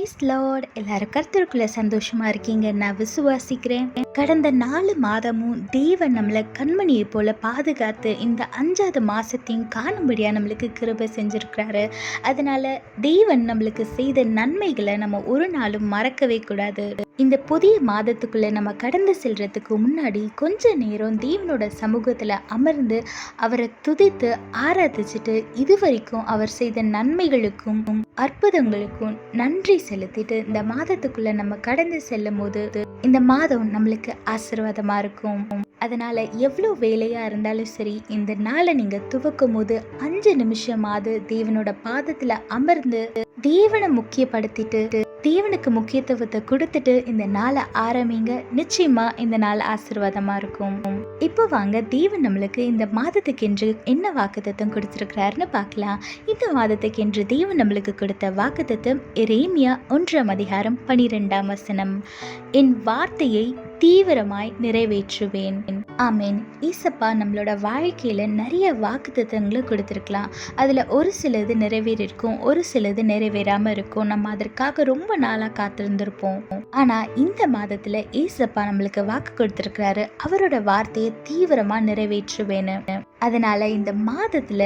Price Lord. எல்லாரும் கர்த்தருக்குள்ள சந்தோஷமா இருக்கீங்க நான் விசுவாசிக்கிறேன். கடந்த 4 மாதமும் தேவன் நம்மளை கண்மணியை போல பாதுகாத்து இந்த 5வது மாசத்தையும் காணும்படியா நம்மளுக்கு கிருபை செஞ்சிருக்கிறாரு. அதனால தேவன் நம்மளுக்கு செய்த நன்மைகளை நம்ம ஒரு நாளும் மறக்கவே கூடாது. இந்த புதிய மாதத்துக்குள்ள நம்ம கடந்து செல்றதுக்கு முன்னாடி கொஞ்ச நேரம் தேவனோட சமூகத்துல அமர்ந்து அவரை துதித்து ஆராதிச்சுட்டு இதுவரைக்கும் அவர் செய்த நன்மைகளுக்கும் அற்புதங்களுக்கும் நன்றி செலுத்திட்டு இந்த மாதத்துக்குள்ள நம்ம கடந்து செல்லும் போது இந்த மாதம் நம்மளுக்கு ஆசீர்வாதமா இருக்கும். அதனால எவ்வளோ வேலையா இருந்தாலும் சரி, இந்த நாளை நீங்க துவக்கும் போது 5 நிமிஷமாவது தேவனோட பாதத்துல அமர்ந்து தேவனை முக்கியப்படுத்திட்டு தேவனுக்கு முக்கியத்துவத்தை கொடுத்துட்டு இந்த நாளை ஆரம்பிங்க. நிச்சயமா இந்த நாள் ஆசீர்வாதமா இருக்கும். இப்போ வாங்க தேவன் நம்மளுக்கு இந்த மாதத்துக்கென்று என்ன வாக்குத்தத்தம் கொடுத்திருக்கிறாருன்னு பார்க்கலாம். இந்த மாதத்துக்கென்று தேவன் நம்மளுக்கு கொடுத்த வாக்குத்தத்தம் எரேமியா 1ஆம் அதிகாரம் 12ஆம் வசனம். என் வார்த்தையை தீவிரமாய் நிறைவேற்றுவேன். ஆமேன். ஈசப்பா நம்மளோட வாழ்க்கையில நிறைய வாக்குத்தத்தங்களை கொடுத்திருக்கலாம். அதுல ஒரு சிலது நிறைவேறிருக்கும், ஒரு சிலது நிறைவேறாம இருக்கும். நம்ம அதற்காக ரொம்ப நாளா காத்திருந்திருப்போம். ஆனா இந்த மாதத்துல ஈசப்பா நம்மளுக்கு வாக்கு கொடுத்திருக்கிறாரு, அவரோட வார்த்தையை தீவிரமா நிறைவேற்றுவேன்னு. அதனால இந்த மாதத்துல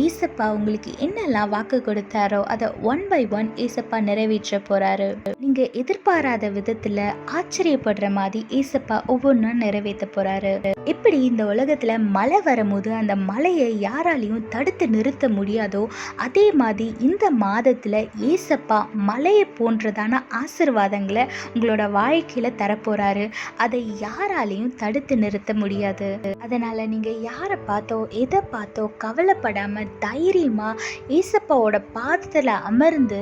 ஈசப்பா உங்களுக்கு என்னெல்லாம் வாக்கு கொடுத்தாரோ அதை 1 by 1 ஈசப்பா நிறைவேற்ற போறாரு. நீங்க எதிர்பாராத விதத்துல ஆச்சரியப்படுற மாதிரி ஈசப்பா ஒவ்வொன்றும் நிறைவேற்ற போறாரு. எப்படி இந்த உலகத்துல மழை வரும்போது அந்த மழையை யாராலையும் தடுத்து நிறுத்த முடியாதோ, அதே மாதிரி இந்த மாதத்துல ஈசப்பா மழையை போன்றதான ஆசீர்வாதங்களை உங்களோட வாழ்க்கையில தரப்போறாரு. அதை யாராலையும் தடுத்து நிறுத்த முடியாது. அதனால நீங்க யாரை பார்த்தோ எதை பார்த்தோ கவலைப்படாம தைரியமா ஏசப்பாவோட பாதத்துல அமர்ந்து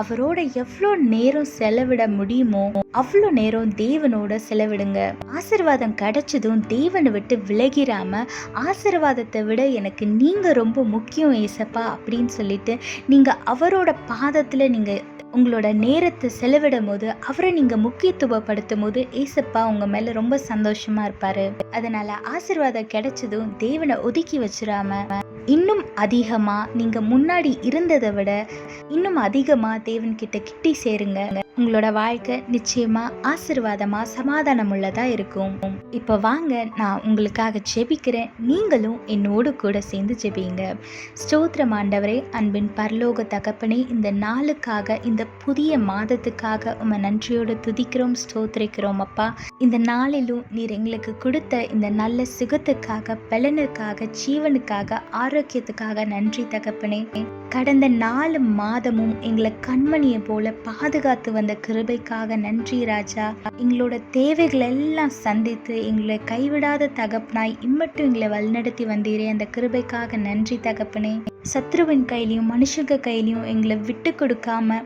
அவரோட எவ்வளோ நேரம் செலவிட முடியுமோ அவ்வளோ நேரம் தேவனோட செலவிடுங்க. ஆசீர்வாதம் கிடைச்சதும் தேவனை விட்டு விலகிராம, ஆசீர்வாதத்தை விட எனக்கு நீங்க ரொம்ப முக்கியம் ஏசப்பா அப்படின்னு சொல்லிட்டு நீங்க அவரோட பாதத்துல நீங்க உங்களோட நேரத்தை செலவிடும் போது, அவரை நீங்க முக்கியத்துவப்படுத்தும் போது ஏசப்பா உங்க மேல ரொம்ப சந்தோஷமா இருப்பாரு. அதனால ஆசீர்வாதம் கிடைச்சதும் தேவனை ஒதுக்கி வச்சிடாம இன்னும் அதிகமா நீங்க முன்னாடி இருந்ததை விட இன்னும் அதிகமா தேவன் கிட்ட கிட்டி சேருங்க. உங்களோட வாழ்க்கை நிச்சயமா ஆசீர்வாதமா சமாதானம் உள்ளதா இருக்கும். இப்ப வாங்க நான் உங்களுக்காக ஜெபிக்கிறேன். நீங்களும் என்னோடு கூட சேர்ந்து ஜெபிங்க. ஸ்தோத்திரம் ஆண்டவரே, அன்பின் பரலோக தகப்பனே, இந்த நாளுக்காக இந்த புதிய மாதத்துக்காக உம்மை நன்றியோடு துதிக்கிறோம், ஸ்தோத்திரிக்கிறோம் அப்பா. இந்த நாளிலும் நீர் எங்களுக்கு கொடுத்த இந்த நல்ல சுகத்துக்காக, பலனுக்காக, ஜீவனுக்காக, ஆரோக்கியத்துக்காக நன்றி தகப்பனே. கடந்த 4 மாதமும் எங்களை கண்மணியை போல பாதுகாத்து வந்த கிருபைக்காக நன்றி ராஜா. எங்களோட தேவைகள் எல்லாம் சந்தித்து எங்களை கைவிடாத தகப்பனாய் இம்மட்டும் எங்களை வழிநடத்தி வந்தீரே, அந்த கிருபைக்காக நன்றி தகப்பனே. சத்ருவின் கையிலையும் மனுஷங்க கையிலையும் எங்களை விட்டு கொடுக்காம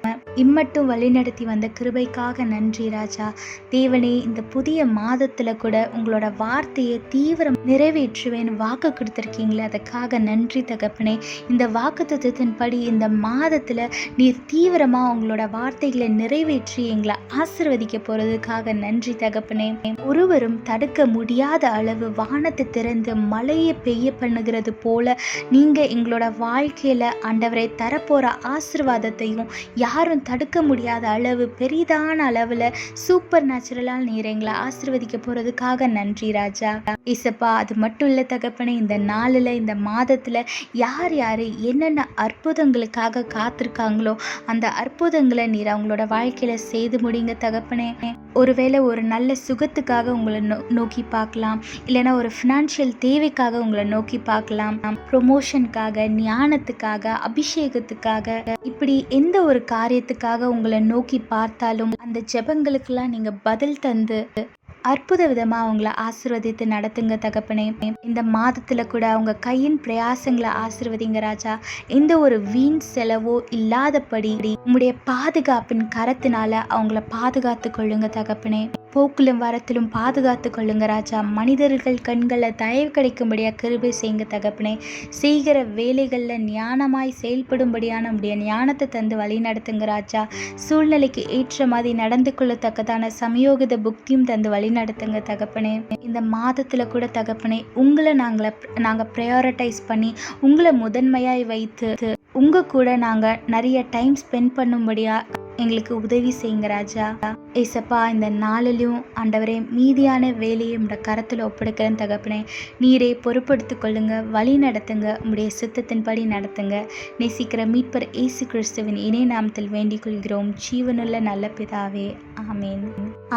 இம்மட்டும் வழிநடத்தி வந்த கிருபைக்காக நன்றி ராஜா. தேவனே, இந்த புதிய மாதத்துல கூட உங்களோட வார்த்தையை தீவிரம் நிறைவேற்றுவேன் வாக்கு கொடுத்திருக்கீங்களே, அதுக்காக நன்றி தகப்பனே. இந்த வாக்குத்தத்தத்தின்படி இந்த மாதத்துல நீர் தீவிரமா உங்களோட வார்த்தைகளை நிறைவேற்றி எங்களை ஆசீர்வதிக்க போறதுக்காக நன்றி தகப்பனே. ஒருவரும் தடுக்க முடியாத அளவு வானத்தை திறந்து மழையை பெய்ய பண்ணுகிறது போல நீங்க எங்களோட வாழ்க்கையில ஆண்டவரை தரப்போற ஆசீர்வாதத்தையும் யாரும் தடுக்க முடியாத அளவு பெரிதான அளவுல சூப்பர் நேச்சுரலா நீர் எங்களை ஆசீர்வதிக்க போறதுக்காக நன்றி ராஜா. இசப்பா, அது மட்டும் இல்ல தகப்பனே, இந்த நாளில் இந்த மாதத்துல யார் யாரு என்னென்ன அற்புதங்களுக்காக காத்திருக்காங்களோ அந்த அற்புதங்களை நீர் அவங்களோட வாழ்க்கையில செய்து முடிங்க தகப்பனே. ஒருவேளை ஒரு நல்ல சுகத்துக்காக உங்களை நோக்கி பார்க்கலாம், இல்லைன்னா ஒரு ஃபினான்ஷியல் தேவைக்காக உங்களை நோக்கி பார்க்கலாம், ப்ரொமோஷனுக்காக, ஞானத்துக்காக, அபிஷேகத்துக்காக, இப்படி எந்த ஒரு காரியத்துக்காக உங்களை நோக்கி பார்த்தாலும் அந்த ஜெபங்களுக்கெல்லாம் நீங்க பதில் தந்து அற்புத விதமா அவங்கள ஆசீர்வதித்து நடத்துங்க தகப்பனே. இந்த மாதத்துல கூட அவங்க கையின் பிரயாசங்களை ஆசீர்வதிங்க ராஜா. எந்த ஒரு வீண் செலவோ இல்லாதபடி உங்களுடைய பாதுகாப்பின் கரத்தினால அவங்கள பாதுகாத்து கொள்ளுங்க தகப்பனே. போக்கிலும் வரத்திலும் பாதுகாத்து கொள்ளுங்க ராஜா. மனிதர்கள் கண்களை தயவு கிடைக்கும்படியா கிருபை செய்யுங்க தகப்பனே. செய்கிற வேலைகள்ல ஞானமாய் செயல்படும்படியான உடைய ஞானத்தை தந்து வழி நடத்துங்க ராஜா. சூழ்நிலைக்கு ஏற்ற மாதிரி நடந்து கொள்ளத்தக்கதான சமயோகித புக்தியும் தந்து வழி நடத்துங்க தகப்பனே. இந்த மாதத்துல கூட தகப்பனே, உங்களை நாங்க ப்ரையாரிட்டைஸ் பண்ணி உங்களை முதன்மையாய் வைத்து உங்க கூட நாங்க நிறைய டைம் ஸ்பெண்ட் பண்ணும்படியா எங்களுக்கு உதவி செய்யுங்க ராஜா. ஏசப்பா, இந்த நாளிலும் ஆண்டவரே மீதியான வேலையை உடைய கரத்தில் ஒப்படைக்கிறேன் தகப்பனே. நீரே பொறுப்படுத்திக் கொள்ளுங்க, வழி நடத்துங்க, உடைய சித்தத்தின்படி நடத்துங்க. நேசிக்கிற மீட்பர் இயேசு கிறிஸ்துவின் இணை நாமத்தில் வேண்டிக் கொள்கிறோம் ஜீவனுள்ள நல்ல பிதாவே, ஆமேன்.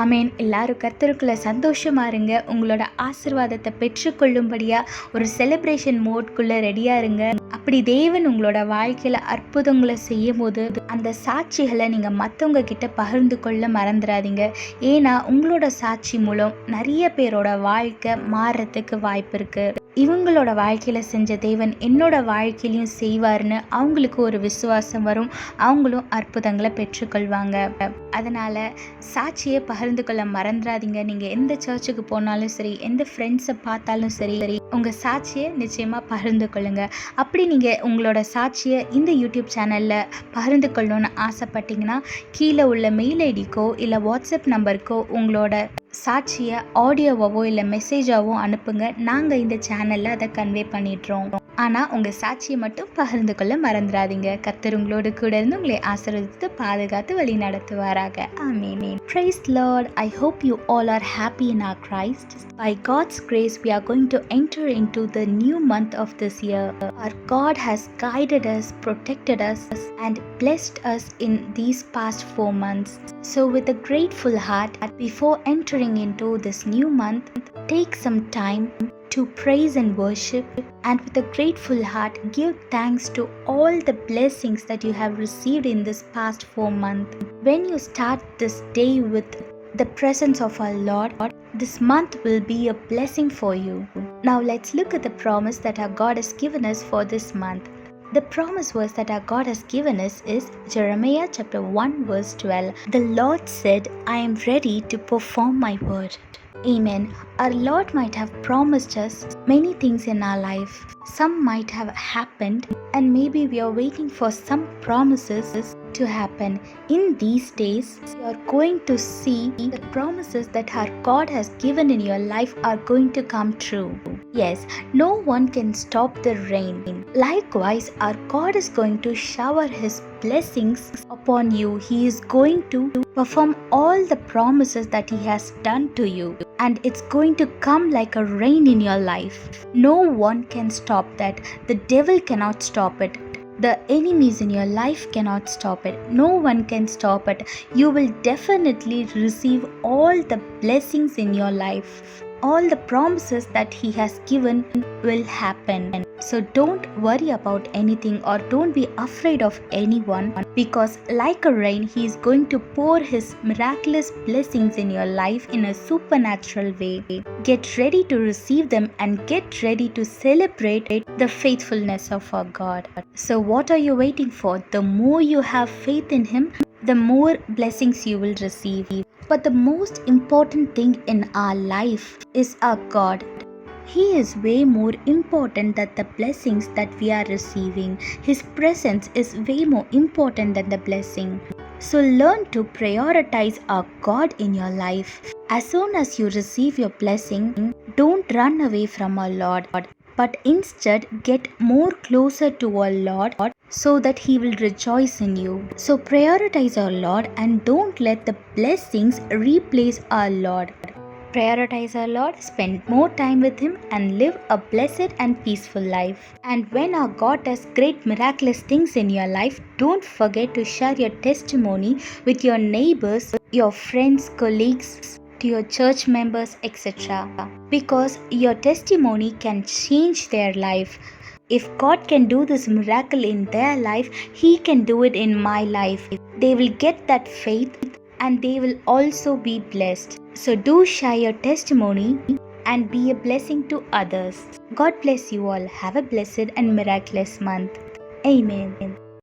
ஆமேன். எல்லாரும் கர்த்தருக்குள்ள சந்தோஷமா இருங்க. உங்களோட ஆசீர்வாதத்தை பெற்றுக்கொள்ளும்படியா ஒரு செலிப்ரேஷன் மோட்குள்ள ரெடியா இருங்க. அப்படி தேவன் உங்களோட வாழ்க்கையில அற்புதங்களை செய்யும் போது அந்த சாட்சிகளை நீங்க மற்றவங்க கிட்ட பகிர்ந்து கொள்ள மறந்துடாதீங்க. ஏன்னா உங்களோட சாட்சி மூலம் நிறைய பேரோட வாழ்க்கை மாறுறதுக்கு வாய்ப்பு இருக்கு. இவங்களோட வாழ்க்கையில செஞ்ச தேவன் என்னோட வாழ்க்கையிலையும் செய்வார்னு அவங்களுக்கு ஒரு விசுவாசம் வரும். அவங்களும் அற்புதங்களை பெற்றுக்கொள்வாங்க. அதனால சாட்சியை பகிர்ந்து கொள்ள மறந்துடாதீங்க. நீங்க எந்த சர்ச்சுக்கு போனாலும் சரி, எந்த ஃப்ரெண்ட்ஸை பார்த்தாலும் சரி, உங்க சாட்சியை நிச்சயமா பகிர்ந்து கொள்ளுங்க. அப்படி நீங்க உங்களோட சாட்சியை இந்த யூடியூப் சேனல்ல பகிர்ந்து கொள்ளணும்னு ஆசைப்பட்டீங்கன்னா கீழே உள்ள மெயில் ஐடிக்கோ இல்லை வாட்ஸ்அப் நம்பருக்கோ உங்களோட சாட்சியை ஆடியோவாவோ இல்லை மெசேஜாவோ அனுப்புங்க. நாங்கள் இந்த சேனலில் அதை கன்வே பண்ணிடுறோம். ஆனால் உங்கள் சாட்சியை மட்டும் பகிர்ந்து கொள்ள மறந்துடாதீங்க. கர்த்தர் உங்களோடு கூட இருந்து உங்களை ஆசீர்வதித்து பாதுகாத்து வழி நடத்துவாராக. ஆமென். Praise Lord. I hope you all are happy in our Christ. By God's grace, we are going to enter into the new month of this year. Our God has guided us, protected us, and blessed us in these past 4 months. So with a grateful heart, before entering into this new month, take some time to praise and worship, and with a grateful heart give thanks to all the blessings that you have received in this past 4 months. When you start this day with the presence of our Lord, this month will be a blessing for you. Now let's look at the promise that our God has given us for this month. The promise verse that our God has given us is Jeremiah chapter 1 verse 12. The Lord said, I am ready to perform my word. Amen. Our Lord might have promised us many things in our life. Some might have happened, and maybe we are waiting for some promises to happen. In these days, you are going to see the promises that our God has given in your life are going to come true. Yes, no one can stop the rain. Likewise, our God is going to shower His blessings upon you. He is going to perform all the promises that He has done to you, and it's going to come like a rain in your life. No one can stop that. The devil cannot stop it. The enemies in your life cannot stop it. No one can stop it. You will definitely receive all the blessings in your life. All the promises that He has given will happen. So don't worry about anything, or don't be afraid of anyone, because like a rain, He is going to pour His miraculous blessings in your life in a supernatural way. Get ready to receive them and get ready to celebrate the faithfulness of our God. So what are you waiting for? The more you have faith in Him, the more blessings you will receive. But the most important thing in our life is our God. He is way more important than the blessings that we are receiving. His presence is way more important than the blessing. So learn to prioritize our God in your life. As soon as you receive your blessing, don't run away from our Lord, but instead get more closer to our Lord, so that He will rejoice in you. So prioritize our Lord and don't let the blessings replace our Lord. Prioritize our Lord, spend more time with Him, and live a blessed and peaceful life. And when our God does great miraculous things in your life, don't forget to share your testimony with your neighbors, your friends, colleagues, to your church members, etc. Because your testimony can change their life. If God can do this miracle in their life, He can do it in my life. They will get that faith, and they will also be blessed. So do share your testimony and be a blessing to others. God bless you all. Have a blessed and miraculous month. Amen.